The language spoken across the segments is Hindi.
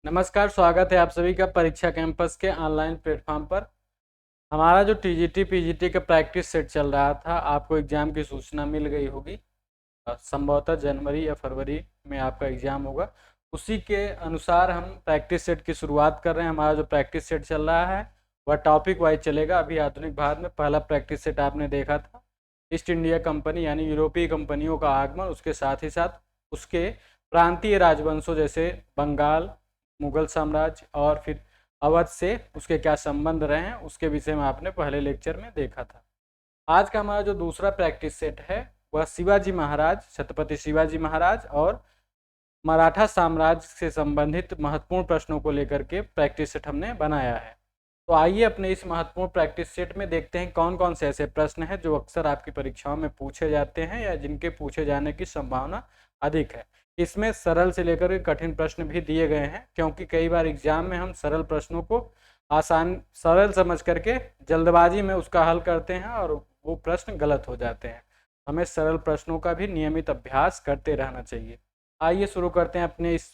नमस्कार, स्वागत है आप सभी का परीक्षा कैंपस के ऑनलाइन प्लेटफॉर्म पर। हमारा जो टीजीटी पीजीटी का प्रैक्टिस सेट चल रहा था, आपको एग्ज़ाम की सूचना मिल गई होगी। संभवतः जनवरी या फरवरी में आपका एग्ज़ाम होगा। उसी के अनुसार हम प्रैक्टिस सेट की शुरुआत कर रहे हैं। हमारा जो प्रैक्टिस सेट चल रहा है वह टॉपिक वाइज चलेगा। अभी आधुनिक भारत में पहला प्रैक्टिस सेट आपने देखा था, ईस्ट इंडिया कंपनी यानी यूरोपीय कंपनियों का आगमन, उसके साथ ही साथ उसके प्रांतीय राजवंशों जैसे बंगाल, मुगल साम्राज्य और फिर अवध से उसके क्या संबंध रहे हैं, उसके विषय में आपने पहले लेक्चर में देखा था। आज का हमारा जो दूसरा प्रैक्टिस सेट है वह शिवाजी महाराज, छत्रपति शिवाजी महाराज और मराठा साम्राज्य से संबंधित महत्वपूर्ण प्रश्नों को लेकर के प्रैक्टिस सेट हमने बनाया है। तो आइए अपने इस महत्वपूर्ण प्रैक्टिस सेट में देखते हैं कौन कौन से ऐसे प्रश्न हैं जो अक्सर आपकी परीक्षाओं में पूछे जाते हैं या जिनके पूछे जाने की संभावना अधिक है। इसमें सरल से लेकर के कठिन प्रश्न भी दिए गए हैं, क्योंकि कई बार एग्जाम में हम सरल प्रश्नों को सरल समझ करके जल्दबाजी में उसका हल करते हैं और वो प्रश्न गलत हो जाते हैं। हमें सरल प्रश्नों का भी नियमित अभ्यास करते रहना चाहिए। आइए शुरू करते हैं अपने इस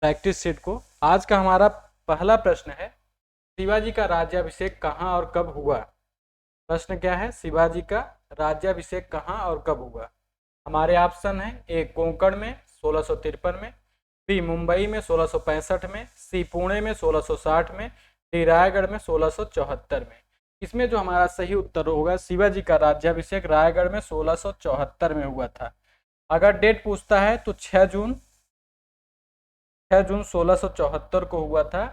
प्रैक्टिस सेट को। आज का हमारा पहला प्रश्न है, शिवाजी का राज्याभिषेक कहाँ और कब हुआ। प्रश्न क्या है, शिवाजी का राज्याभिषेक कहाँ और कब हुआ। हमारे ऑप्शन है, ए कोंकण में 1653 में, बी मुंबई में 1665 में, सी पुणे में 1660 में, डी रायगढ़ में 1674 में। इसमें जो हमारा सही उत्तर होगा, शिवाजी का राज्याभिषेक रायगढ़ में 1674 में हुआ था। अगर डेट पूछता है तो 6 जून 1674 को हुआ था।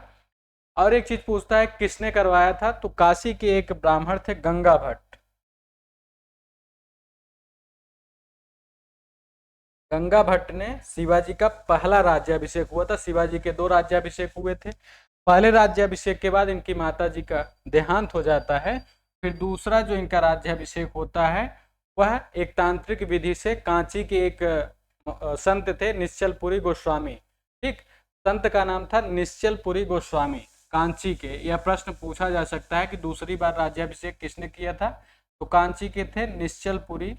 और एक चीज पूछता है किसने करवाया था, तो काशी के एक ब्राह्मण थे गंगा भट्ट। गंगा भट्ट ने शिवाजी का पहला राज्याभिषेक हुआ था। शिवाजी के 2 राज्याभिषेक हुए थे। पहले राज्याभिषेक के बाद इनकी माता जी का देहांत हो जाता है। फिर दूसरा जो इनका राज्याभिषेक होता है वह एक तांत्रिक विधि से कांची के एक संत थे, निश्चलपुरी गोस्वामी। ठीक, संत का नाम था निश्चलपुरी गोस्वामी, कांची के। यह प्रश्न पूछा जा सकता है कि दूसरी बार राज्याभिषेक किसने किया था, तो कांची के थे निश्चलपुरी।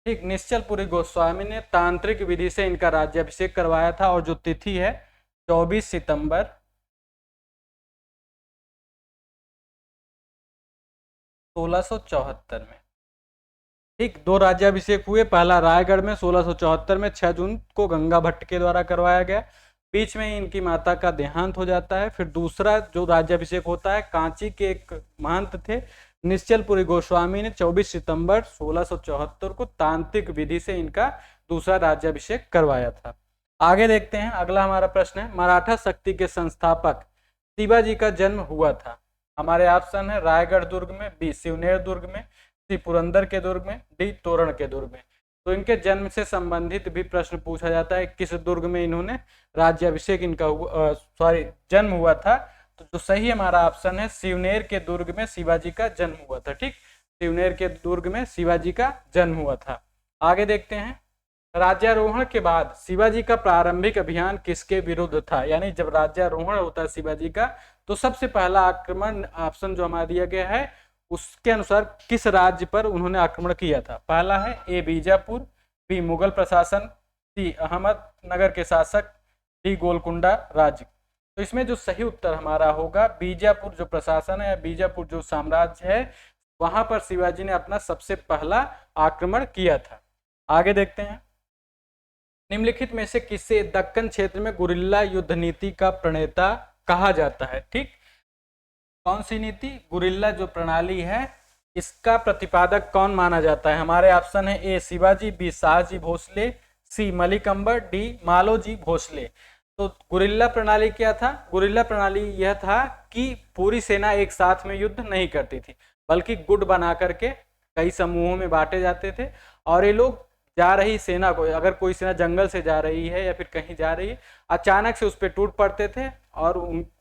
ठीक, निश्चलपुरी गोस्वामी ने तांत्रिक विधि से इनका राज्याभिषेक करवाया था और जो तिथि है 24 सितंबर 1674 में। ठीक, 2 राज्याभिषेक हुए। पहला रायगढ़ में 1674 में 6 जून को गंगा भट्ट के द्वारा करवाया गया। बीच में ही इनकी माता का देहांत हो जाता है। फिर दूसरा जो राज्याभिषेक होता है, कांची के एक महंत थे निश्चलपुरी गोस्वामी ने 24 सितंबर 1674 को तांत्रिक विधि से इनका दूसरा राज्याभिषेक करवाया था। आगे देखते हैं, अगला हमारा प्रश्न है, मराठा शक्ति के संस्थापक शिवाजी का जन्म हुआ था। हमारे ऑप्शन है, रायगढ़ दुर्ग में, बी शिवनेर दुर्ग में, सी पुरंदर के दुर्ग में, डी तोरण के दुर्ग में। तो इनके जन्म से संबंधित भी प्रश्न पूछा जाता है, किस दुर्ग में इन्होंने राज्याभिषेक इनका जन्म हुआ था। तो जो सही हमारा ऑप्शन है, शिवनेर के दुर्ग में शिवाजी का जन्म हुआ था। ठीक, शिवनेर के दुर्ग में शिवाजी का जन्म हुआ था। आगे देखते हैं, राज्यारोहण के बाद शिवाजी का प्रारंभिक अभियान किसके विरुद्ध था। यानी जब राज्यारोहण होता है शिवाजी का, तो सबसे पहला आक्रमण, ऑप्शन जो हमारा दिया गया है उसके अनुसार, किस राज्य पर उन्होंने आक्रमण किया था। पहला है, ए बीजापुर, बी मुगल प्रशासन, सी अहमदनगर के शासक, डी गोलकुंडा राज्य। तो इसमें जो सही उत्तर हमारा होगा, बीजापुर जो प्रशासन है, बीजापुर जो साम्राज्य है, वहां पर शिवाजी ने अपना सबसे पहला आक्रमण किया था। आगे देखते हैं, निम्नलिखित में से किसे दक्कन क्षेत्र में गुरिल्ला युद्ध नीति का प्रणेता कहा जाता है। ठीक, कौन सी नीति, गुरिल्ला जो प्रणाली है, इसका प्रतिपादक कौन माना जाता है। हमारे ऑप्शन है, ए शिवाजी, बी शाहजी भोसले, सी मलिक अंबर, डी मालोजी भोसले। तो गुरिल्ला प्रणाली क्या था, गुरिल्ला प्रणाली यह था कि पूरी सेना एक साथ में युद्ध नहीं करती थी, बल्कि गुट बना करके कई समूहों में बांटे जाते थे। और ये लोग जा रही सेना को, अगर कोई सेना जंगल से जा रही है या फिर कहीं जा रही है, अचानक से उस पर टूट पड़ते थे और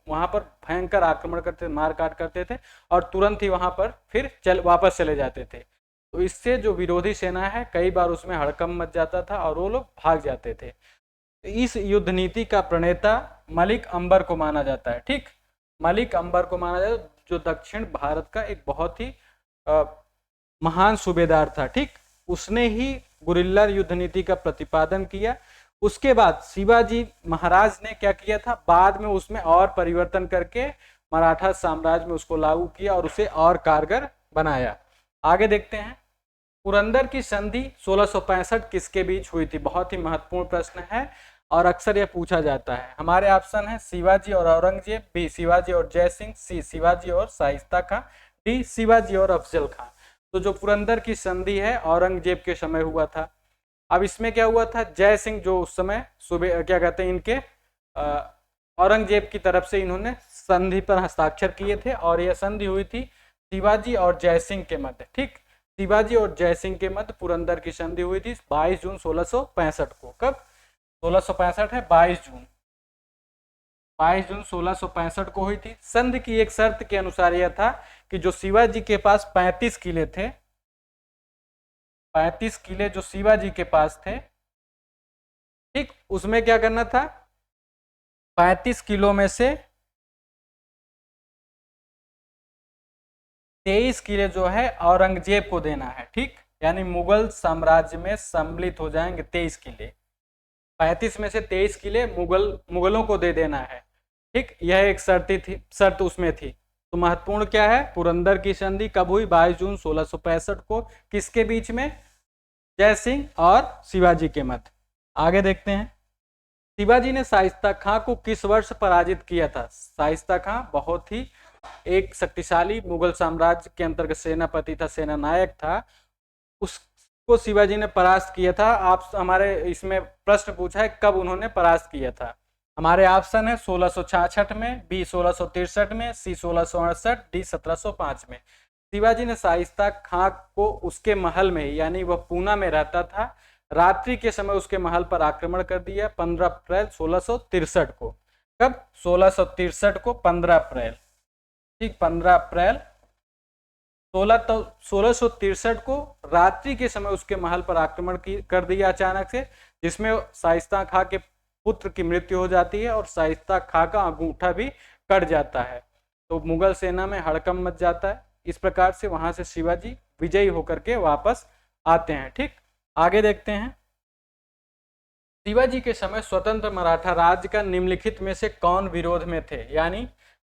वहां पर भयंकर आक्रमण करते, मार काट करते थे और तुरंत ही वहां पर फिर वापस चले जाते थे। तो इससे जो विरोधी सेना है, कई बार उसमें हड़कंप मच जाता था और वो लोग भाग जाते थे। तो इस युद्ध नीति का प्रणेता मलिक अंबर को माना जाता है। ठीक, मलिक अंबर को माना जाता है। जो दक्षिण भारत का एक बहुत ही महान सूबेदार था, ठीक, उसने ही गुरिल्ला युद्ध नीति का प्रतिपादन किया। उसके बाद शिवाजी महाराज ने क्या किया था, बाद में उसमें और परिवर्तन करके मराठा साम्राज्य में उसको लागू किया और उसे और कारगर बनाया। आगे देखते हैं, पुरंदर की संधि 1665 किसके बीच हुई थी? बहुत ही महत्वपूर्ण प्रश्न है और अक्सर यह पूछा जाता है। हमारे ऑप्शन है शिवाजी और औरंगजेब, बी शिवाजी और जयसिंह, सी शिवाजी और शाइस्ता खां, डी शिवाजी और अफजल खां। तो जो पुरंदर की संधि है औरंगजेब के समय हुआ था। अब इसमें क्या हुआ था, जय सिंह जो उस समय सूबे क्या कहते हैं इनके औरंगजेब की तरफ से इन्होंने संधि पर हस्ताक्षर किए थे और यह संधि हुई थी शिवाजी और जय सिंह के मध्य, ठीक, शिवाजी और जय सिंह के मध्य पुरंदर की संधि हुई थी 22 जून 1665 को। कब? 1665 है 22 जून 1665 को हुई थी। संधि की एक शर्त के अनुसार यह था कि जो शिवाजी के पास 35 किले थे, 35 किले जो शिवाजी के पास थे, ठीक, उसमें क्या करना था, 35 किलो में से 23 किले जो है औरंगजेब को देना है, ठीक, यानी मुगल साम्राज्य में सम्मिलित हो जाएंगे 23 किले। 35 में से 23 किले मुगलों को दे देना है, ठीक, यह एक शर्त उसमें थी। तो महत्वपूर्ण क्या है, पुरंदर की संधि कब हुई? 22 जून 1665 को। किसके बीच में? जय सिंह और शिवाजी के मध्य। आगे देखते हैं, शिवाजी ने शाइस्ता खां को किस वर्ष पराजित किया था? शाइस्ता खां बहुत ही एक शक्तिशाली मुगल साम्राज्य के अंतर्गत सेनापति था, सेना नायक था, उसको शिवाजी ने परास्त किया था। आप हमारे इसमें प्रश्न पूछा है कब उन्होंने परास्त किया था। हमारे ऑप्शन है 1666 में, बी 1663 में, सी 1668, डी 1705 में। शिवाजी ने शाइस्ता खां को उसके महल में, यानी वह पूना में रहता था, रात्रि के समय उसके महल पर आक्रमण कर दिया 15 अप्रैल 1663 को। कब? 1663 को 15 अप्रैल, ठीक, 15 अप्रैल 1663 को रात्रि के समय उसके महल पर आक्रमण कर दिया अचानक से, जिसमें शाइस्ता खां के पुत्र की मृत्यु हो जाती है और शाइस्ता खां का अंगूठा भी कट जाता है। तो मुगल सेना में हड़कंप मच जाता है। इस प्रकार से वहां से शिवाजी विजयी होकर के वापस आते हैं, ठीक। आगे देखते हैं, शिवाजी के समय स्वतंत्र मराठा राज्य का निम्नलिखित में से कौन विरोध में थे? यानी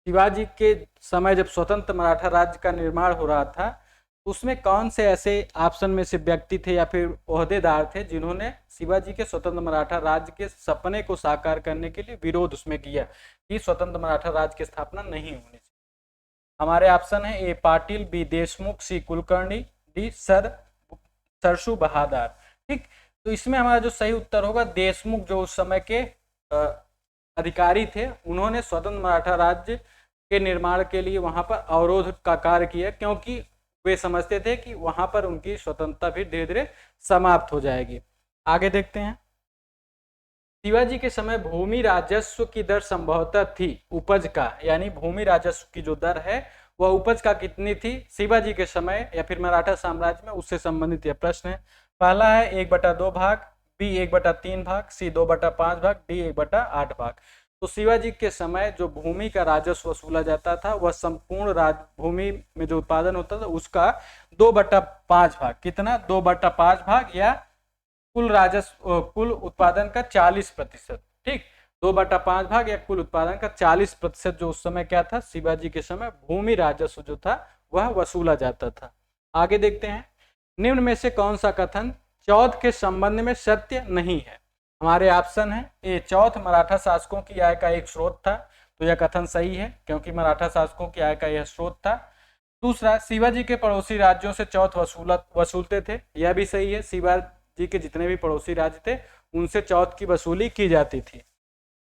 शिवाजी के समय जब स्वतंत्र मराठा राज्य का निर्माण हो रहा था, उसमें कौन से ऐसे ऑप्शन में से व्यक्ति थे या फिर ओहदेदार थे जिन्होंने शिवाजी के स्वतंत्र मराठा राज्य के सपने को साकार करने के लिए विरोध उसमें किया कि स्वतंत्र मराठा राज्य की स्थापना नहीं होनी चाहिए? हमारे ऑप्शन है ए पाटिल, बी देशमुख, सी कुलकर्णी, डी सरसू बहादुर, ठीक। तो इसमें हमारा जो सही उत्तर होगा देशमुख, जो उस समय के अधिकारी थे, उन्होंने स्वतंत्र मराठा राज्य के निर्माण के लिए वहां पर अवरोध का कार्य किया, क्योंकि वे समझते थे कि वहां पर उनकी स्वतंत्रता भी धीरे धीरे समाप्त हो जाएगी। आगे देखते हैं, शिवाजी के समय भूमि राजस्व की दर संभवतः थी उपज का, यानी भूमि राजस्व की जो दर है वह उपज का कितनी थी शिवाजी के समय या फिर मराठा साम्राज्य में, उससे संबंधित यह प्रश्न है। पहला है 1/2 भाग, बी 1/3 भाग, सी 2/5 भाग, डी 1/8 भाग। तो शिवाजी के समय जो भूमि का राजस्व वसूला जाता था वह संपूर्ण भूमि में जो उत्पादन होता था उसका 2/5 भाग, कितना? 2/5 भाग, या कुल राजस्व कुल उत्पादन का 40%, ठीक, 2/5 भाग या कुल उत्पादन का 40% जो उस समय क्या था, शिवाजी के समय भूमि राजस्व जो था वह वसूला जाता था। आगे देखते हैं, निम्न में से कौन सा कथन चौथ के संबंध में सत्य नहीं है? हमारे ऑप्शन है ए चौथ मराठा शासकों की आय का एक स्रोत था, तो यह कथन सही है क्योंकि मराठा शासकों की आय का यह स्रोत था। दूसरा, शिवाजी के पड़ोसी राज्यों से चौथ वसूलते थे, यह भी सही है, शिवाजी के जितने भी पड़ोसी राज्य थे उनसे चौथ की वसूली की जाती थी।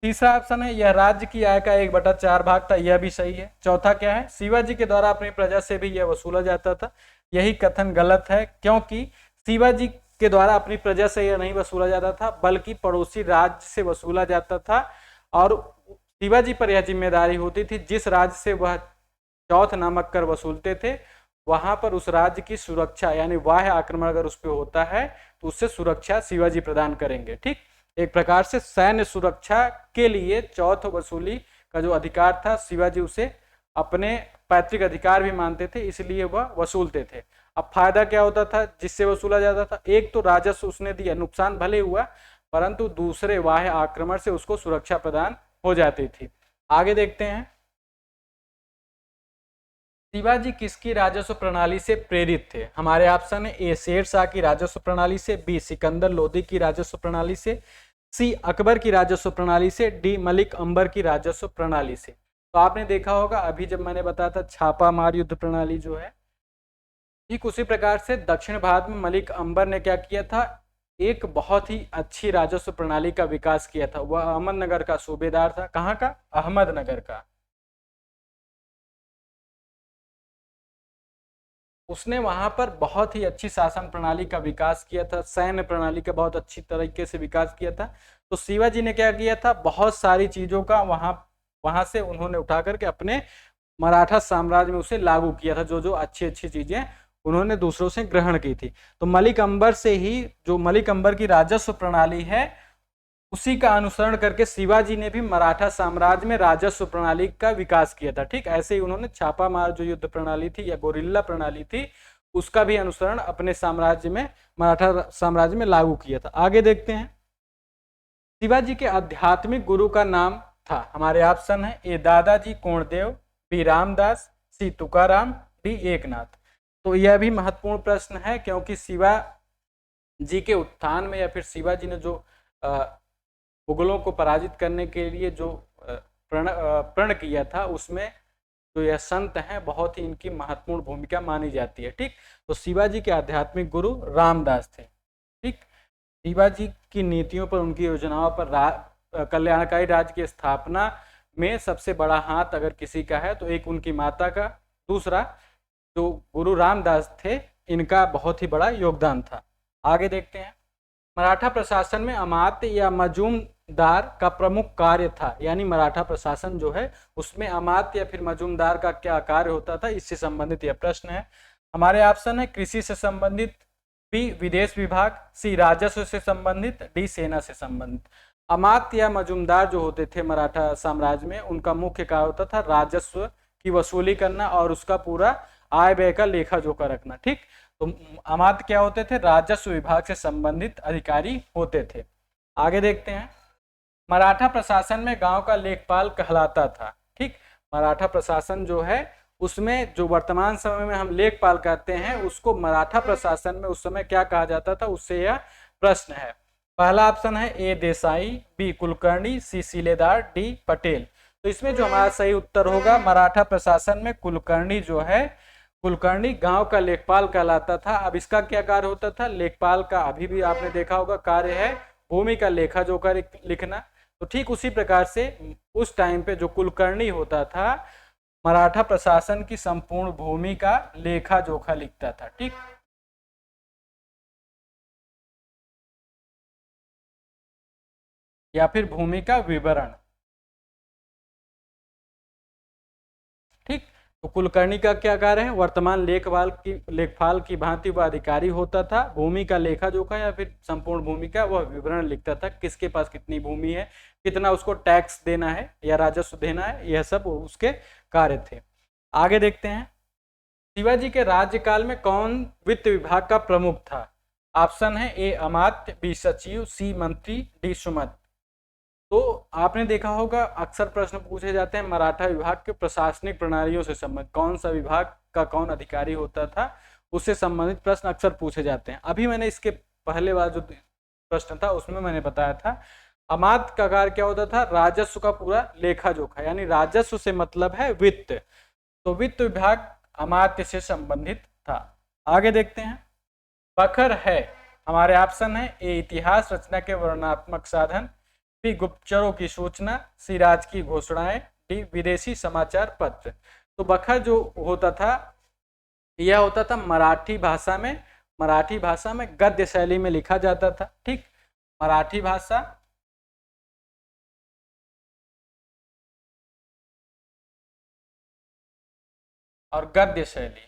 तीसरा ऑप्शन है यह राज्य की आय का 1/4 भाग था, यह भी सही है। चौथा क्या है, शिवाजी के द्वारा अपनी प्रजा से भी यह वसूला जाता था, यही कथन गलत है क्योंकि शिवाजी के द्वारा अपनी प्रजा से यह नहीं वसूला जाता था बल्कि पड़ोसी राज्य से वसूला जाता था, और शिवाजी पर यह जिम्मेदारी होती थी जिस राज्य से वह चौथ नामक कर वसूलते थे वहां पर उस राज्य की सुरक्षा, यानी बाह्य आक्रमण अगर उस पर होता है तो उससे सुरक्षा शिवाजी प्रदान करेंगे, ठीक। एक प्रकार से सैन्य सुरक्षा के लिए चौथ वसूली का जो अधिकार था शिवाजी उसे अपने पैतृक अधिकार भी मानते थे, इसलिए वह वसूलते थे। अब फायदा क्या होता था जिससे वसूला जाता था? एक तो राजस्व उसने दिया, नुकसान भले हुआ परंतु दूसरे बाह्य आक्रमण से उसको सुरक्षा प्रदान हो जाती थी। आगे देखते हैं, शिवाजी किसकी राजस्व प्रणाली से प्रेरित थे? हमारे ऑप्शन है ए शेर शाह की राजस्व प्रणाली से, बी सिकंदर लोदी की राजस्व प्रणाली से, सी अकबर की राजस्व प्रणाली से, डी मलिक अंबर की राजस्व प्रणाली से। तो आपने देखा होगा अभी जब मैंने बताया था छापा मार युद्ध प्रणाली जो है, ठीक उसी प्रकार से दक्षिण भारत में मलिक अंबर ने क्या किया था, एक बहुत ही अच्छी राजस्व प्रणाली का विकास किया था। वह अहमदनगर का सूबेदार था। कहाँ का? अहमदनगर का। उसने वहां पर बहुत ही अच्छी शासन प्रणाली का विकास किया था, सैन्य प्रणाली का बहुत अच्छी तरीके से विकास किया था। तो शिवाजी ने क्या किया था, बहुत सारी चीजों का वहां से उन्होंने उठा करके अपने मराठा साम्राज्य में उसे लागू किया था। जो जो अच्छी अच्छी चीजें उन्होंने दूसरों से ग्रहण की थी। तो मलिक अंबर से ही, जो मलिक अंबर की राजस्व प्रणाली है उसी का अनुसरण करके शिवाजी ने भी मराठा साम्राज्य में राजस्व प्रणाली का विकास किया था। ठीक ऐसे ही उन्होंने छापामार जो युद्ध प्रणाली थी या गोरिल्ला प्रणाली थी उसका भी अनुसरण अपने साम्राज्य में, मराठा साम्राज्य में लागू किया था। आगे देखते हैं, शिवाजी के आध्यात्मिक गुरु का नाम था। हमारे ऑप्शन है ए दादाजी कोंडदेव, बी रामदास, सी तुकाराम, डी एकनाथ। तो यह भी महत्वपूर्ण प्रश्न है क्योंकि शिवाजी के उत्थान में या फिर शिवाजी ने जो मुगलों को पराजित करने के लिए जो प्रण किया था उसमें जो यह संत हैं बहुत ही इनकी महत्वपूर्ण भूमिका मानी जाती है। ठीक, तो शिवाजी के आध्यात्मिक गुरु रामदास थे। ठीक, शिवाजी की नीतियों पर, उनकी योजनाओं पर कल्याणकारी राज्य की स्थापना में सबसे बड़ा हाथ अगर किसी का है तो एक उनकी माता का, दूसरा जो गुरु रामदास थे इनका बहुत ही बड़ा योगदान था। आगे देखते हैं, मराठा प्रशासन में अमात्य या मजूमदार का प्रमुख कार्य था। यानी मराठा प्रशासन जो है उसमें अमात्य या फिर मजूमदार का क्या कार्य होता था, इससे संबंधित यह प्रश्न है। हमारे ऑप्शन है कृषि से संबंधित, बी विदेश विभाग, सी राजस्व से संबंधित, डी सेना से संबंधित। अमात्य या मजूमदार जो होते थे मराठा साम्राज्य में उनका मुख्य कार्य होता था राजस्व की वसूली करना और उसका पूरा आय व्यय का लेखा जोखा रखना। ठीक, तो अमात्य क्या होते थे, राजस्व विभाग से संबंधित अधिकारी होते थे। आगे देखते हैं, मराठा प्रशासन में गांव का लेखपाल कहलाता था। ठीक, मराठा प्रशासन जो है उसमें जो वर्तमान समय में हम लेखपाल कहते हैं उसको मराठा प्रशासन में उस समय क्या कहा जाता था, उससे यह प्रश्न है। पहला ऑप्शन है ए देसाई, बी कुलकर्णी, सी सीलेदार, डी पटेल। तो इसमें जो हमारा सही उत्तर होगा, मराठा प्रशासन में कुलकर्णी जो है, कुलकर्णी गांव का लेखपाल कहलाता था। अब इसका क्या कार्य होता था, लेखपाल का अभी भी आपने देखा होगा कार्य है भूमि का लेखा जोखा लिखना। तो ठीक उसी प्रकार से उस टाइम पे जो कुलकर्णी होता था मराठा प्रशासन की संपूर्ण भूमि का लेखा जोखा लिखता था। ठीक, या फिर भूमि का विवरण। ठीक, तो कुलकर्णी का क्या कार्य है, वर्तमान लेखपाल की भांति वह अधिकारी होता था। भूमि का लेखा जोखा या फिर संपूर्ण भूमि का वह विवरण लिखता था, किसके पास कितनी भूमि है, कितना उसको टैक्स देना है या राजस्व देना है, यह सब उसके कार्य थे। आगे देखते हैं, शिवाजी के राज्यकाल में कौन वित्त विभाग का प्रमुख था? ऑप्शन है ए अमात्य, बी सचिव, सी मंत्री, डी सुमंत। तो आपने देखा होगा अक्सर प्रश्न पूछे जाते हैं मराठा विभाग के प्रशासनिक प्रणालियों से संबंधित, कौन सा विभाग का कौन अधिकारी होता था उससे संबंधित प्रश्न अक्सर पूछे जाते हैं। अभी मैंने इसके पहले वाला जो प्रश्न था उसमें मैंने बताया था अमात्य का कार्य क्या होता था, राजस्व का पूरा लेखा जोखा, यानी राजस्व से मतलब है वित्त। तो वित्त विभाग अमात्य से संबंधित था। आगे देखते हैं, बखर है, हमारे ऑप्शन है ए इतिहास रचना के वर्णनात्मक साधन, बी गुप्तचरों की सूचना, सी राज की घोषणाएं, डी विदेशी समाचार पत्र। तो बखर जो होता था यह होता था मराठी भाषा में गद्य शैली में लिखा जाता था। ठीक, मराठी भाषा और गद्य शैली।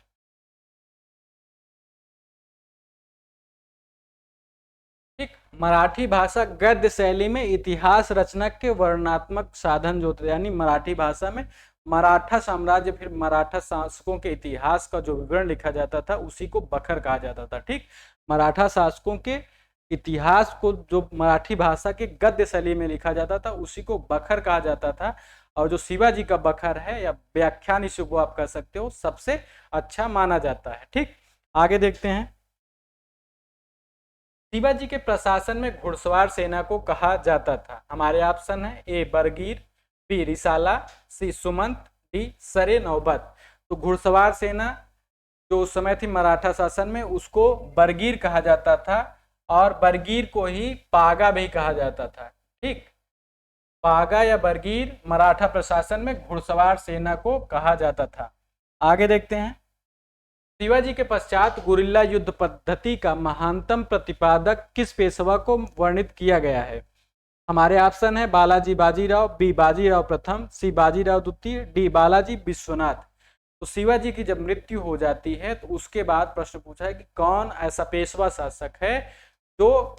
ठीक, मराठी भाषा गद्य शैली में इतिहास रचना के वर्णनात्मक साधन जो थे, यानी मराठी भाषा में मराठा साम्राज्य फिर मराठा शासकों के इतिहास का जो विवरण लिखा जाता था उसी को बखर कहा जाता था। ठीक, मराठा शासकों के इतिहास को जो मराठी भाषा के गद्य शैली में लिखा जाता था उसी को बखर कहा जाता था। और जो शिवाजी का बखर है या व्याख्यान इसी को आप कह सकते हो, सबसे अच्छा माना जाता है। ठीक, आगे देखते हैं। शिवाजी के प्रशासन में घुड़सवार सेना को कहा जाता था। हमारे ऑप्शन है ए बरगीर, बी रिसाला, सी सुमंत, डी सरे नौबत। तो घुड़सवार सेना जो उस समय थी मराठा शासन में उसको बरगीर कहा जाता था और बरगीर को ही पागा भी कहा जाता था। ठीक, पागा या बरगीर मराठा प्रशासन में घुड़सवार सेना को कहा जाता था। आगे देखते हैं। शिवाजी के पश्चात गुरिल्ला युद्ध पद्धति का महानतम प्रतिपादक किस पेशवा को वर्णित किया गया है? हमारे ऑप्शन है बालाजी बाजीराव, बी बाजीराव प्रथम, सी बाजीराव द्वितीय, डी बालाजी विश्वनाथ। तो शिवाजी की जब मृत्यु हो जाती है तो उसके बाद प्रश्न पूछा है कि कौन ऐसा पेशवा शासक है जो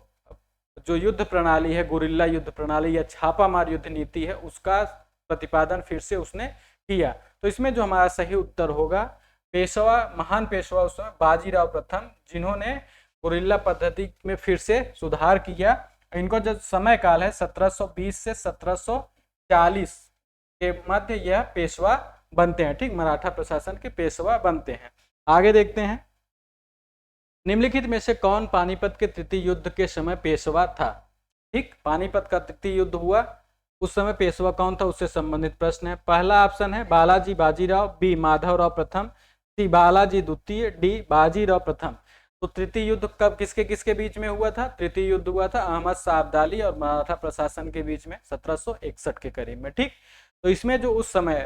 युद्ध प्रणाली है, गुरिल्ला युद्ध प्रणाली या छापामार युद्ध नीति है, उसका प्रतिपादन फिर से उसने किया। तो इसमें जो हमारा सही उत्तर होगा, पेशवा, महान पेशवा उस समय बाजीराव प्रथम, जिन्होंने गुरिल्ला पद्धति में फिर से सुधार किया। इनको जो समय काल है 1720 से 1740 के मध्य यह पेशवा बनते हैं। ठीक, मराठा प्रशासन के पेशवा बनते हैं। आगे देखते हैं। निम्नलिखित में से कौन पानीपत के तृतीय युद्ध के समय पेशवा था? ठीक, पानीपत का तृतीय युद्ध हुआ, उस समय पेशवा कौन था उससे संबंधित प्रश्न है। पहला ऑप्शन है बालाजी बाजीराव, बी माधवराव प्रथम, सी बालाजी द्वितीय, डी बाजीराव प्रथम। तो तृतीय युद्ध कब किसके किसके बीच में हुआ था? तृतीय युद्ध हुआ था अहमद शाह अब्दाली और मराठा प्रशासन के बीच में 1761 के करीब में। ठीक, तो इसमें जो उस समय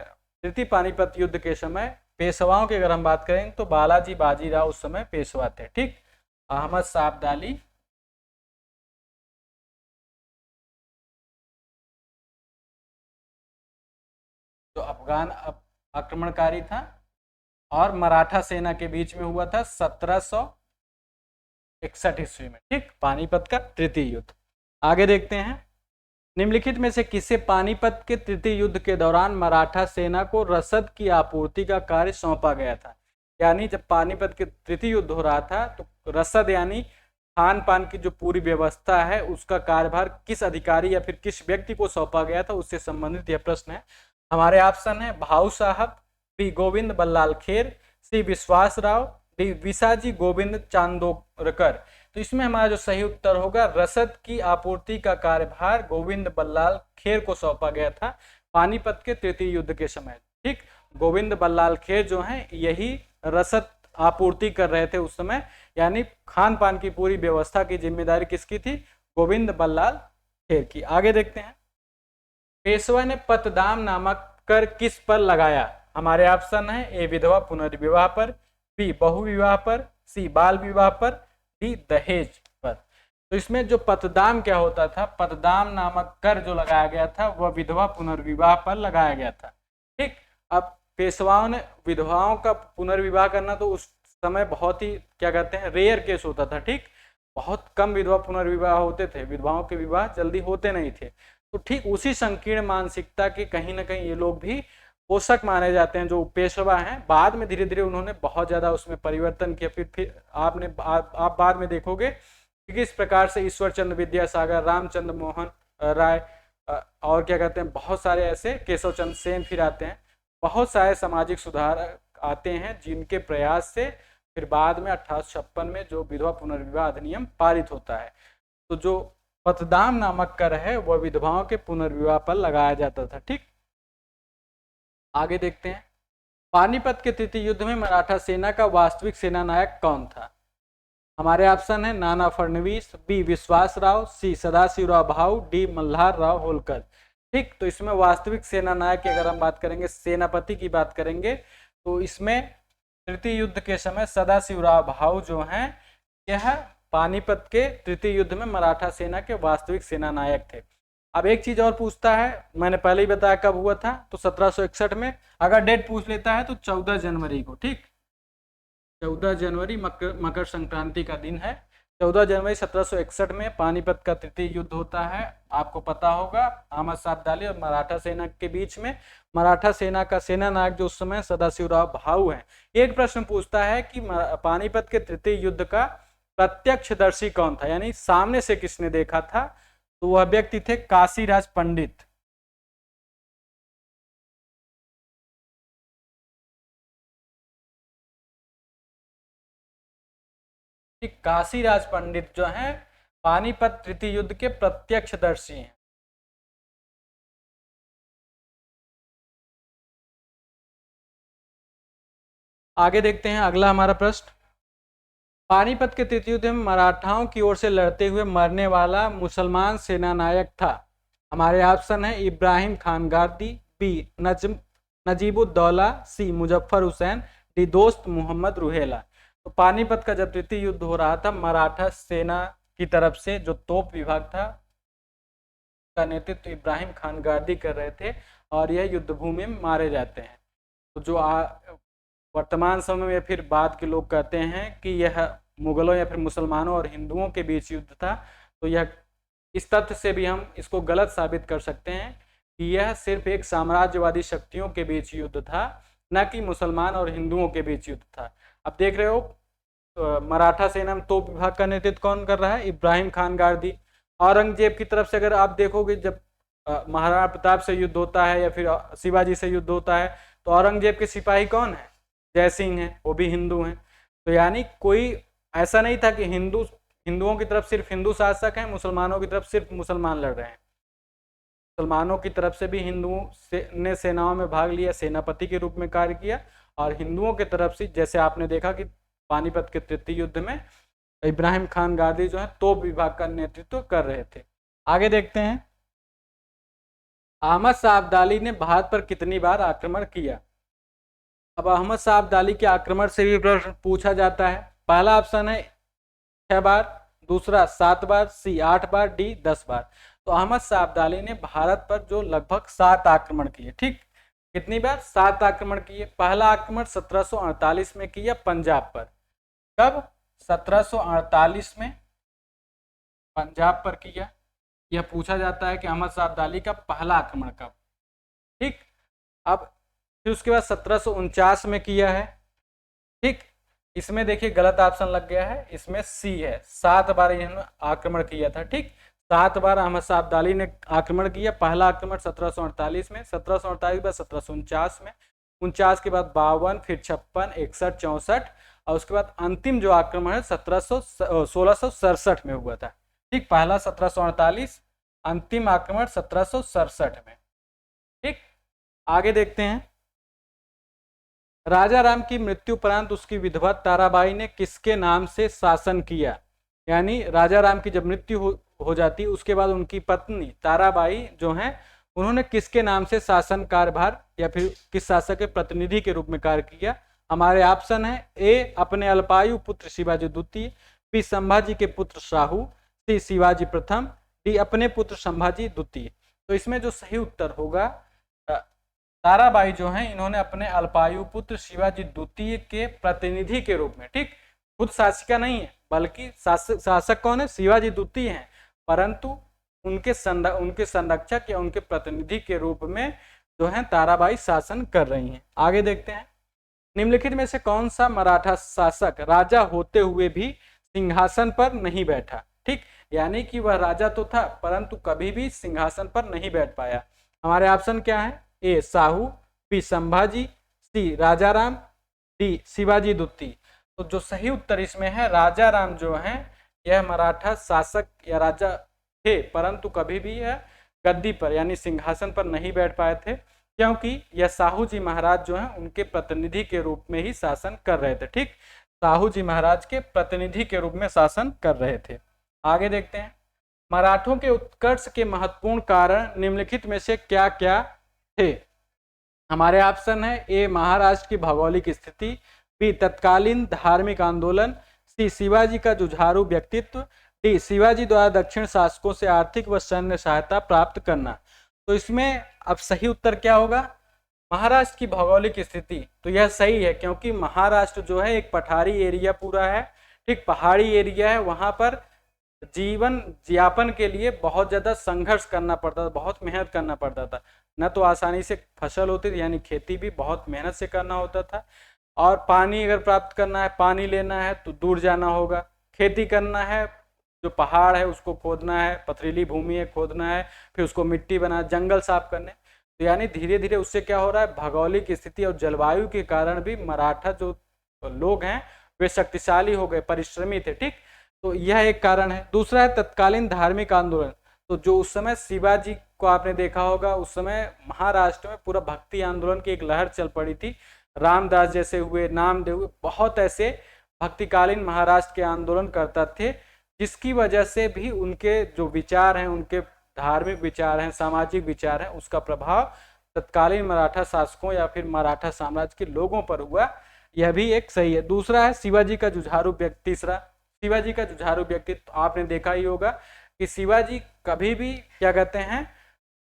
तृतीय पानीपत युद्ध के समय पेशवाओं की अगर हम बात करें तो बालाजी बाजीराव उस समय पेशवा थे। ठीक, अहमद शाह अब्दाली जो अफगान आक्रमणकारी था और मराठा सेना के बीच में हुआ था 1761 ईस्वी में। ठीक, पानीपत का तृतीय युद्ध। आगे देखते हैं। निम्नलिखित में से किसे पानीपत के तृतीय युद्ध के दौरान मराठा सेना को रसद की आपूर्ति का कार्य सौंपा गया था? यानी जब पानीपत के तृतीय युद्ध हो रहा था तो रसद यानी खान पान की जो पूरी व्यवस्था है उसका कार्यभार किस अधिकारी या फिर किस व्यक्ति को सौंपा गया था, उससे संबंधित यह प्रश्न है। हमारे ऑप्शन है भाऊ साहब, बी गोविंद बल्लाल खेर, सी विश्वास राव, डी विसाजी गोविंद चांदोरकर। तो इसमें हमारा जो सही उत्तर होगा, रसद की आपूर्ति का कार्यभार गोविंद बल्लाल खेर को सौंपा गया था पानीपत के तृतीय युद्ध के समय। ठीक, गोविंद बल्लाल खेर जो हैं यही रसद आपूर्ति कर रहे थे उस समय, यानी खान पान की पूरी व्यवस्था की जिम्मेदारी किसकी थी? गोविंद बल्लाल खेर की। आगे देखते हैं। पेशवा ने पतदाम नामक कर किस पर लगाया? हमारे ऑप्शन है ए विधवा पुनर्विवाह पर, बी बहुविवाह पर, सी बाल विवाह पर, डी दहेज पर। तो इसमें जो पतदाम क्या होता था, पतदाम नामक कर जो लगाया गया था वह विधवा पुनर्विवाह पर लगाया गया था। ठीक, अब पेशवाओं ने विधवाओं का पुनर्विवाह करना तो उस समय बहुत ही क्या कहते हैं रेयर केस होता था। ठीक, बहुत कम विधवा पुनर्विवाह होते थे, विधवाओं के विवाह जल्दी होते नहीं थे। तो ठीक उसी संकीर्ण मानसिकता के कहीं ना कहीं ये लोग भी पोषक माने जाते हैं जो पेशवा हैं। बाद में धीरे धीरे उन्होंने बहुत ज़्यादा उसमें परिवर्तन किया। फिर आप बाद में देखोगे कि किस प्रकार से ईश्वर चंद्र विद्यासागर, रामचंद्र मोहन राय और क्या कहते हैं बहुत सारे ऐसे, केशव चंद्र सेन फिर आते हैं, बहुत सारे सामाजिक सुधार आते हैं जिनके प्रयास से फिर बाद में 1856 में जो विधवा पुनर्विवाह अधिनियम पारित होता है। तो जो पतदाम नामक कर है वह विधवाओं के पुनर्विवाह पर लगाया जाता था। ठीक, आगे देखते हैं। पानीपत के तृतीय युद्ध में मराठा सेना का वास्तविक सेनानायक कौन था? हमारे ऑप्शन है नाना फडणवीस, बी विश्वास राव, सी सदाशिवराव भाऊ, डी मल्हार राव होलकर। ठीक, तो इसमें वास्तविक सेनानायक की अगर हम बात करेंगे, सेनापति की बात करेंगे, तो इसमें तृतीय युद्ध के समय सदाशिवराव भाऊ जो हैं यह पानीपत के तृतीय युद्ध में मराठा सेना के वास्तविक सेनानायक थे। अब एक चीज और पूछता है, मैंने पहले ही बताया कब हुआ था, तो 1761 में। अगर डेट पूछ लेता है तो 14 जनवरी को। ठीक, 14 जनवरी मकर संक्रांति का दिन है। 14 जनवरी 1761 में पानीपत का तृतीय युद्ध होता है, आपको पता होगा, अहमद शाह अब्दाली और मराठा सेना के बीच में। मराठा सेना का सेना नायक जो उस समय सदाशिवराव भाऊ हैं। एक प्रश्न पूछता है कि पानीपत के तृतीय युद्ध का प्रत्यक्षदर्शी कौन था, यानी सामने से किसने देखा था, तो वह व्यक्ति थे काशीराज पंडित। काशीराज पंडित जो हैं पानीपत तृतीय युद्ध के प्रत्यक्षदर्शी हैं। आगे देखते हैं अगला हमारा प्रश्न। पानीपत के तृतीय युद्ध में मराठाओं की ओर से लड़ते हुए मरने वाला मुसलमान सेनानायक था। हमारे ऑप्शन है इब्राहिम खान गारदी, बी नजीबुद्दौला, सी मुजफ्फर हुसैन, डी दोस्त मोहम्मद रुहेला। तो पानीपत का जब तृतीय युद्ध हो रहा था, मराठा सेना की तरफ से जो तोप विभाग था का नेतृत्व इब्राहिम खान गारदी कर रहे थे और यह युद्ध भूमि में मारे जाते हैं। तो जो वर्तमान समय में फिर बाद के लोग कहते हैं कि यह मुगलों या फिर मुसलमानों और हिंदुओं के बीच युद्ध था, तो यह इस तथ्य से भी हम इसको गलत साबित कर सकते हैं कि यह सिर्फ एक साम्राज्यवादी शक्तियों के बीच युद्ध था, न कि मुसलमान और हिंदुओं के बीच युद्ध था। अब देख रहे हो मराठा सेना में तोप विभाग का नेतृत्व कौन कर रहा है, इब्राहिम खान गारदी। औरंगजेब की तरफ से अगर आप देखोगे, जब महाराणा प्रताप से युद्ध होता है या फिर शिवाजी से युद्ध होता है, तो औरंगजेब के सिपाही कौन है, जय सिंह हैं, वो भी हिंदू हैं। तो यानी कोई ऐसा नहीं था कि हिंदुओं की तरफ सिर्फ हिंदू शासक हैं, मुसलमानों की तरफ सिर्फ मुसलमान लड़ रहे हैं। मुसलमानों की तरफ से भी हिंदुओं ने सेनाओं में भाग लिया, सेनापति के रूप में कार्य किया, और हिंदुओं की तरफ से जैसे आपने देखा कि पानीपत के तृतीय युद्ध में इब्राहिम खान गारदी जो है तोप विभाग का नेतृत्व कर रहे थे। आगे देखते हैं, अहमद शाह अब्दाली ने भारत पर कितनी बार आक्रमण किया। अब अहमद शाह अब्दाली के आक्रमण से भी प्रश्न पूछा जाता है। पहला ऑप्शन है 6 बार, दूसरा 7 बार, सी 8 बार, डी 10 बार। तो अहमद शाह अब्दाली ने भारत पर जो लगभग 7 आक्रमण किए। ठीक, कितनी बार, 7 आक्रमण किए। पहला आक्रमण 1748 में किया पंजाब पर। कब, 1748 में पंजाब पर किया। यह पूछा जाता है कि अहमद शाह अब्दाली का पहला आक्रमण कब। ठीक, अब फिर उसके बाद 1749 में किया है। ठीक, इसमें देखिए गलत ऑप्शन लग गया है, इसमें सी है, 7 बार इन्होंने आक्रमण किया था। ठीक, 7 बार अहमद शाह अब्दाली ने आक्रमण किया। पहला आक्रमण 1748 में, 1748 के बाद 1749 में, 49 के बाद 52, फिर 56, 61, 64, और उसके बाद अंतिम जो आक्रमण है 1667 में हुआ था। ठीक, पहला 1748, अंतिम आक्रमण 1767 में। ठीक, आगे देखते हैं, राजा राम की मृत्यु उपरांत उसकी विधवा ताराबाई ने किसके नाम से शासन किया। यानी राजा राम की जब मृत्यु हो जाती, उसके बाद उनकी पत्नी ताराबाई जो हैं, उन्होंने किसके नाम से शासन कार्यभार या फिर किस शासक के प्रतिनिधि के रूप में कार्य किया। हमारे ऑप्शन है ए अपने अल्पायु पुत्र शिवाजी द्वितीय, बी संभाजी के पुत्र शाहू, सी शिवाजी प्रथम, डी अपने पुत्र संभाजी द्वितीय। तो इसमें जो सही उत्तर होगा, ताराबाई जो हैं इन्होंने अपने अल्पायु पुत्र शिवाजी द्वितीय के प्रतिनिधि के रूप में, ठीक, खुद शासिका नहीं है बल्कि शासक कौन है, शिवाजी द्वितीय हैं, परंतु उनके संरक्षक या उनके प्रतिनिधि के रूप में जो है ताराबाई शासन कर रही हैं। आगे देखते हैं, निम्नलिखित में से कौन सा मराठा शासक राजा होते हुए भी सिंहासन पर नहीं बैठा। ठीक, यानी कि वह राजा तो था परंतु कभी भी सिंहासन पर नहीं बैठ पाया। हमारे ऑप्शन क्या है, ए साहू, बी संभाजी, सी राजाराम, डी शिवाजी द्वितीय। तो जो सही उत्तर इसमें है राजा राम जो हैं, यह मराठा शासक या राजा थे परंतु कभी भी यह गद्दी पर यानी सिंहासन पर नहीं बैठ पाए थे, क्योंकि यह साहू जी महाराज जो हैं उनके प्रतिनिधि के रूप में ही शासन कर रहे थे। ठीक, साहू जी महाराज के प्रतिनिधि के रूप में शासन कर रहे थे। आगे देखते हैं, मराठों के उत्कर्ष के महत्वपूर्ण कारण निम्नलिखित में से क्या क्या थे। हमारे ऑप्शन है ए महाराष्ट्र की भौगोलिक स्थिति, बी तत्कालीन धार्मिक आंदोलन, सी शिवाजी का जुझारू व्यक्तित्व, डी शिवाजी द्वारा दक्षिण शासकों से आर्थिक व सैन्य सहायता प्राप्त करना। तो इसमें अब सही उत्तर क्या होगा, महाराष्ट्र की भौगोलिक स्थिति। तो यह सही है क्योंकि महाराष्ट्र जो है एक पठारी एरिया पूरा है। ठीक, पहाड़ी एरिया है, वहां पर जीवन यापन के लिए बहुत ज्यादा संघर्ष करना पड़ता था, बहुत मेहनत करना पड़ता था। न तो आसानी से फसल होती थी, यानी खेती भी बहुत मेहनत से करना होता था। और पानी अगर प्राप्त करना है, पानी लेना है तो दूर जाना होगा। खेती करना है, जो पहाड़ है उसको खोदना है, पथरीली भूमि है खोदना है, फिर उसको मिट्टी बना, जंगल साफ करने। तो यानी धीरे धीरे उससे क्या हो रहा है, भौगोलिक स्थिति और जलवायु के कारण भी मराठा जो लोग हैं वे शक्तिशाली हो गए, परिश्रमी थे। ठीक, तो यह एक कारण है। दूसरा है तत्कालीन धार्मिक आंदोलन। तो जो उस समय शिवाजी को आपने देखा होगा, उस समय महाराष्ट्र में पूरा भक्ति आंदोलन की एक लहर चल पड़ी थी। रामदास जैसे हुए, नामदेव हुए, बहुत ऐसे भक्तिकालीन महाराष्ट्र के आंदोलन करता थे, जिसकी वजह से भी उनके जो विचार हैं, उनके धार्मिक विचार हैं, सामाजिक विचार हैं, उसका प्रभाव तत्कालीन मराठा शासकों या फिर मराठा साम्राज्य के लोगों पर हुआ। यह भी एक सही है। दूसरा है शिवाजी का जुझारू व्यक्ति। तीसरा, शिवाजी का जुझारू व्यक्तित्व। आपने देखा ही होगा कि शिवाजी कभी भी क्या कहते हैं,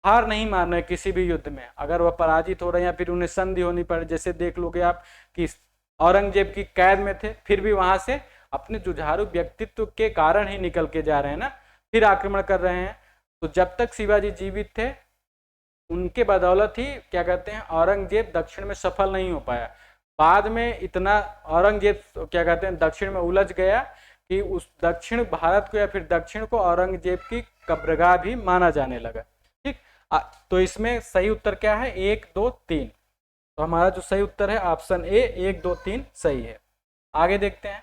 हार नहीं मान रहे किसी भी युद्ध में। अगर वह पराजित हो रहे हैं या फिर उन्हें संधि होनी पड़े, जैसे देख लोगे आप कि औरंगजेब की कैद में थे, फिर भी वहां से अपने जुझारू व्यक्तित्व के कारण ही निकल के जा रहे हैं ना, फिर आक्रमण कर रहे हैं। तो जब तक शिवाजी जीवित थे, उनके बदौलत ही क्या कहते हैं, औरंगजेब दक्षिण में सफल नहीं हो पाया। बाद में इतना औरंगजेब क्या कहते हैं दक्षिण में उलझ गया कि उस दक्षिण भारत को या फिर दक्षिण को औरंगजेब की कब्रगाह भी माना जाने लगा। ठीक, तो इसमें सही उत्तर क्या है, 1 2 3। तो हमारा जो सही उत्तर है ऑप्शन ए, 1 2 3 सही है। आगे देखते हैं।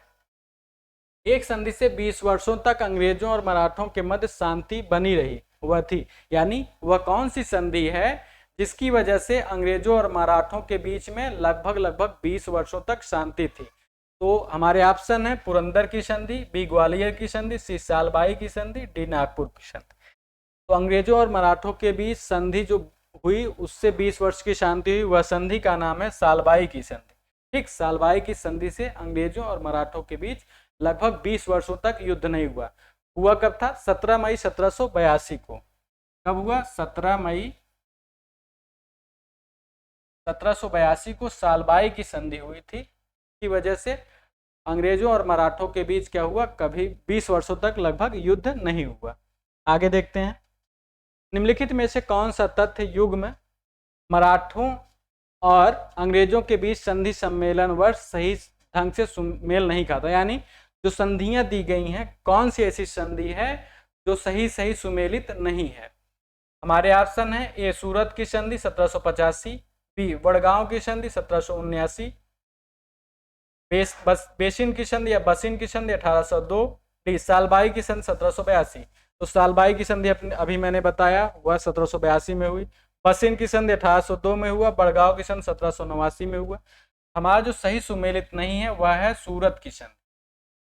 एक संधि से 20 वर्षों तक अंग्रेजों और मराठों के मध्य शांति बनी रही, वह थी, यानी वह कौन सी संधि है जिसकी वजह से अंग्रेजों और मराठों के बीच में लगभग 20 वर्षों तक शांति थी। तो हमारे ऑप्शन है पुरंदर की संधि, बी ग्वालियर की संधि, सी सालबाई की संधि, डी नागपुर की संधि। तो अंग्रेजों और मराठों के बीच संधि जो हुई, उससे 20 वर्ष की शांति हुई, वह संधि का नाम है सालबाई की संधि। ठीक, सालबाई की संधि से अंग्रेजों और मराठों के बीच लगभग 20 वर्षों तक युद्ध नहीं हुआ। हुआ कब था, 17 मई 1782 को। कब हुआ, 17 मई 1782 को सालबाई की संधि हुई थी, की वजह से अंग्रेजों और मराठों के बीच क्या हुआ, कभी 20 वर्षों तक लगभग युद्ध नहीं हुआ। आगे देखते हैं। निम्नलिखित में से कौन सा तथ्य युग्म मराठों और अंग्रेजों के बीच संधि सम्मेलन वर्ष सही ढंग से मेल नहीं खाता, यानी जो संधियां दी गई हैं, कौन सी ऐसी संधि है जो सही सुमेलित नहीं है। हमारे ऑप्शन है ए सूरत की संधि 1785, बी वडगांव की संधि 1779, बेसिन की संधि या बसिन की संधि 1802, डी सालबाई की संधि 1782। तो सालबाई की संधि अभी मैंने बताया वह 1782 में हुई, बसिन की संधि 1802 में हुआ, बड़गांव की संधि 1789 में हुआ। हमारा जो सही सुमेलित नहीं है वह है सूरत की संधि।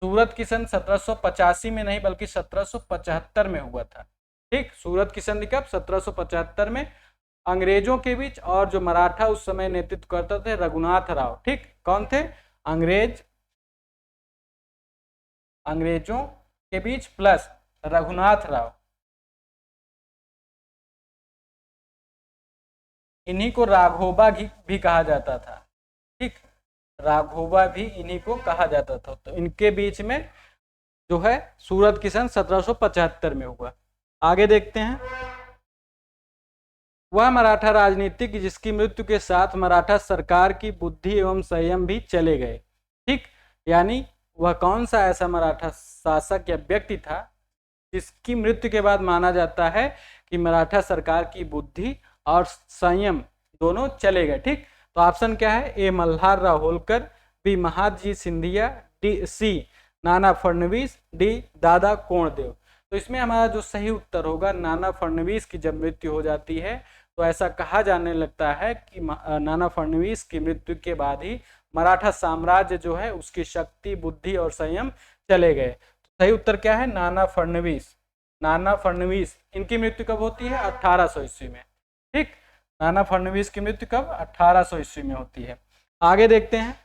सूरत की संधि 1785 में नहीं बल्कि 1775 में हुआ था। ठीक, सूरत की संधि कब, 1775 में, अंग्रेजों के बीच, और जो मराठा उस समय नेतृत्व करते थे रघुनाथ राव। ठीक, कौन थे, अंग्रेजों के बीच प्लस रघुनाथ राव, इन्हीं को राघोबा भी कहा जाता था। ठीक, राघोबा भी इन्हीं को कहा जाता था। तो इनके बीच में जो है सूरत की सन 1775 में हुआ। आगे देखते हैं। वह मराठा राजनीतिक जिसकी मृत्यु के साथ मराठा सरकार की बुद्धि एवं संयम भी चले गए। ठीक, यानी वह कौन सा ऐसा मराठा शासक या व्यक्ति था जिसकी मृत्यु के बाद माना जाता है कि मराठा सरकार की बुद्धि और संयम दोनों चले गए। ठीक, तो ऑप्शन क्या है, A Malhar Rao Holkar, B Mahadji Scindia, D C Nana Fadnavis, D दादा कोंडदेव। तो इसमें हमारा जो सही उत्तर होगा, नाना फडणवीस की जब मृत्यु हो जाती है तो ऐसा कहा जाने लगता है कि नाना फडणवीस की मृत्यु के बाद ही मराठा साम्राज्य जो है उसकी शक्ति, बुद्धि और संयम चले गए। तो सही उत्तर क्या है, नाना फडणवीस। नाना फडणवीस, इनकी मृत्यु कब होती है, 1800 ईस्वी में। ठीक, नाना फडणवीस की मृत्यु कब, 1800 ईस्वी में होती है। आगे देखते हैं।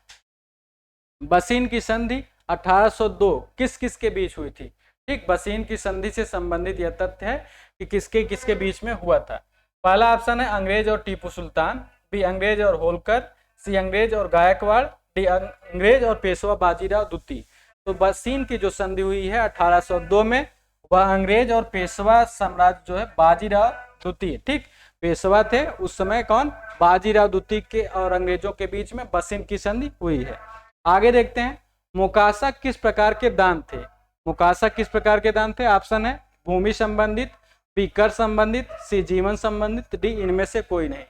बसीन की संधि 1802 किस किस के बीच हुई थी। ठीक, बसीन की संधि से संबंधित यह तथ्य है कि किसके किसके बीच में हुआ था। पहला ऑप्शन है अंग्रेज और टीपू सुल्तान, बी अंग्रेज और होलकर, सी अंग्रेज और गायकवाड़, डी अंग्रेज और पेशवा बाजीराव द्वितीय। तो बसीन की जो संधि हुई है 1802 में, वह अंग्रेज और पेशवा साम्राज्य जो है बाजीराव द्वितीय, ठीक, पेशवा थे उस समय कौन, बाजीराव द्वितीय के और अंग्रेजों के बीच में बसीन की संधि हुई है। आगे देखते हैं, मोकासा किस प्रकार के दान थे। मोकासा किस प्रकार के दान थे, ऑप्शन है भूमि संबंधित, बी कर संबंधित, सी जीवन संबंधित, डी इनमें से कोई नहीं।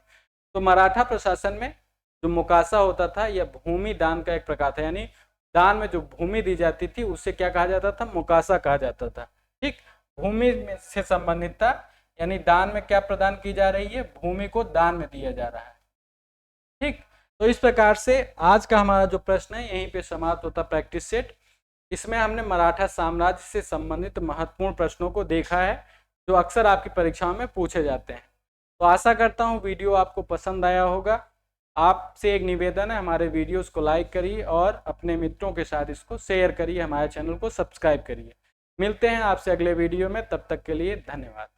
तो मराठा प्रशासन में जो मुकासा होता था यह भूमि दान का एक प्रकार था, यानी दान में जो भूमि दी जाती थी उससे क्या कहा जाता था, मुकासा कहा जाता था, ठीक, भूमि से संबंधित था, यानी दान में क्या प्रदान की जा रही है, भूमि को दान में दिया जा रहा है, ठीक। तो इस प्रकार से आज का हमारा जो प्रश्न है यहीं पे समाप्त होता प्रैक्टिस सेट। इसमें हमने मराठा साम्राज्य से संबंधित महत्वपूर्ण प्रश्नों को देखा है जो अक्सर आपकी परीक्षाओं में पूछे जाते हैं। तो आशा करता हूँ वीडियो आपको पसंद आया होगा। आपसे एक निवेदन है, हमारे वीडियोस को लाइक करिए और अपने मित्रों के साथ इसको शेयर करिए, हमारे चैनल को सब्सक्राइब करिए। मिलते हैं आपसे अगले वीडियो में, तब तक के लिए धन्यवाद।